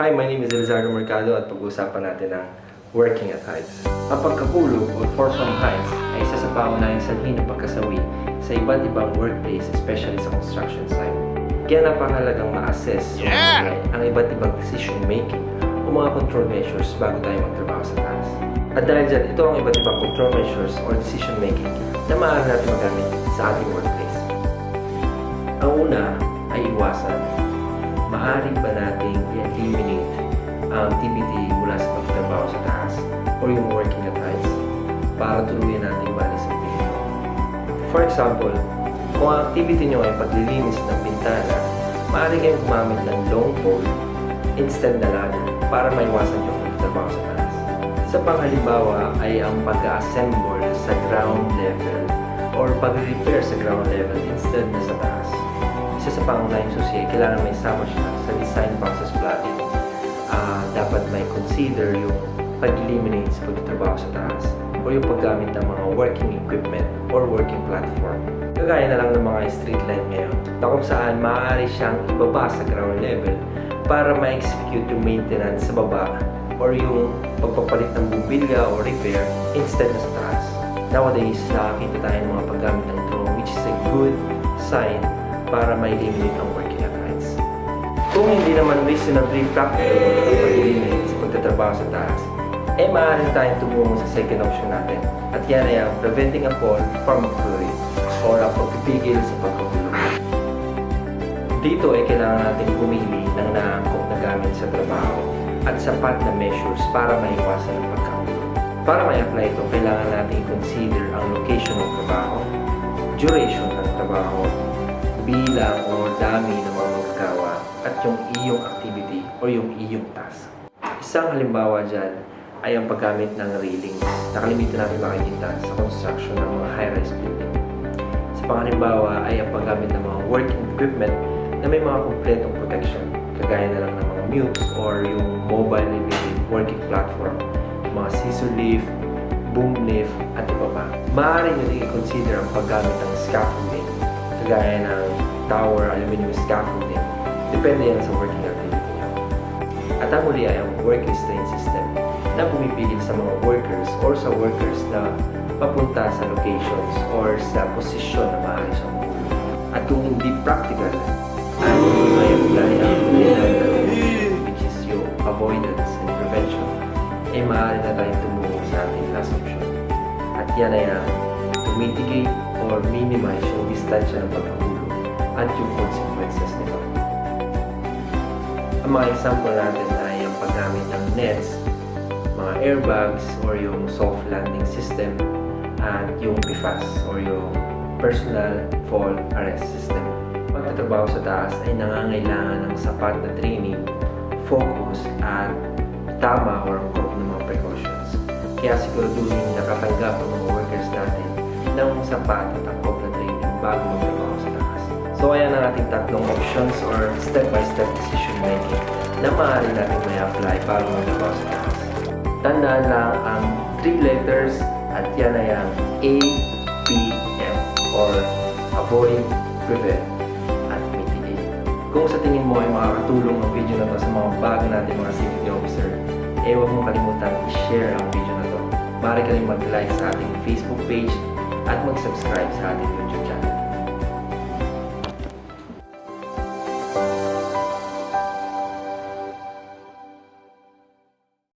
Hi, my name is Elizardo Mercado at pag-uusapan natin ang working at heights. Ang pagkahulog o fall from heights ay isa sa pangunahing sanhi ng pagkasawi sa iba't ibang workplace, especially sa construction site. Kaya napakahalagang ma-assess ang iba't ibang decision making o mga control measures bago tayo magtrabaho sa taas. At dahil dyan, ito ang iba't ibang control measures or decision making na maaari natin magamit sa ating workplace. Ang una ay iwasan. Maaari ba nating i-eliminate ang activity mula sa pagtrabaho sa taas o yung working at heights para tuluyan natin balis ang pinto? For example, kung ang activity nyo ay paglilinis ng bintana, maaari kayong gumamit ng long pole instead na ladder para maiwasan yung pagtrabaho sa taas. Sa panghalimbawa ay ang pag-assemble sa ground level or pag-repair sa ground level instead na sa taas. Isa sa pangunahing susi, kailangan may sama siya sa design process plotting. Dapat may consider yung pag-eliminate sa pagtatrabaho sa taas o yung paggamit ng mga working equipment or working platform. Kagaya na lang ng mga street light ngayon na kung saan maaari siyang ibaba sa ground level para ma-execute yung maintenance sa baba or yung pagpapalit ng bumbilya o repair instead na sa taas. Nowadays, nakakita tayo ng mga paggamit ng drone which is a good sign para ma-eliminate ang working at heights. Kung hindi naman reasonably practical ang pag-eliminate sa pagtatrabaho sa taas, maaari tayong tumungo sa second option natin. At yan ay ang preventing a fall from occurring o ang pagpipigil sa pagkahulog. Dito ay kailangan natin pumili ng naangkop na gamit sa trabaho at sapat na measures para maiwasan ang pagkahulog. Para ma-apply ito, kailangan natin i-consider ang location ng trabaho, duration ng trabaho, bilang o dami ng mga magagawa at yung iyong activity o yung iyong task. Isang halimbawa dyan ay ang paggamit ng railings na kalimitan natin makikita sa construction ng mga high-rise building. Sa panghalimbawa ay ang paggamit ng mga working equipment na may mga kompletong protection, kagaya na lang ng mga mutes or yung mobile elevated working platform, mga scissor lift, boom lift at iba pa. Maaari nyo din i-consider ang paggamit ng scaffolding, kagaya ng tower, aluminum scaffolding. Depende yan sa working activity nyo. At ang huli ay ang work restraint system na pumipigil sa mga workers or sa workers na papunta sa locations or sa posisyon na maaari siyang mahulog. At kung hindi practical, ay may apply ang which is yung avoidance and prevention, maaari na tayong tumungo sa ating last option. At yan ay ang to mitigate or minimize yung distansya ng pagkahulog at yung consequences nito. Ang mga example natin ay ang paggamit ng nets, mga airbags or yung soft landing system at yung PFAS or yung personal fall arrest system. Pagtatrabaho sa taas ay nangangailangan ng sapat na training, focus at tama or angkop ng mga precautions. Kaya siguraduhin nakatanggap ang mga workers natin ng sapat at angkop na training bago magtrabaho sa taas. So ayan ang ating tatlong options or step-by-step decision making na maaari natin may apply bago magtrabaho sa taas. Tandaan lang ang 3 letters at yan ay ang APM or Avoid, Prevent, at Mitigate. Kung sa tingin mo ay makakatulong ang video na to sa mga bago natin mga safety officer, huwag mong kalimutan i-share ang video na to. Maaari ka rin mag-like sa ating Facebook page at mag-subscribe sa ating YouTube channel.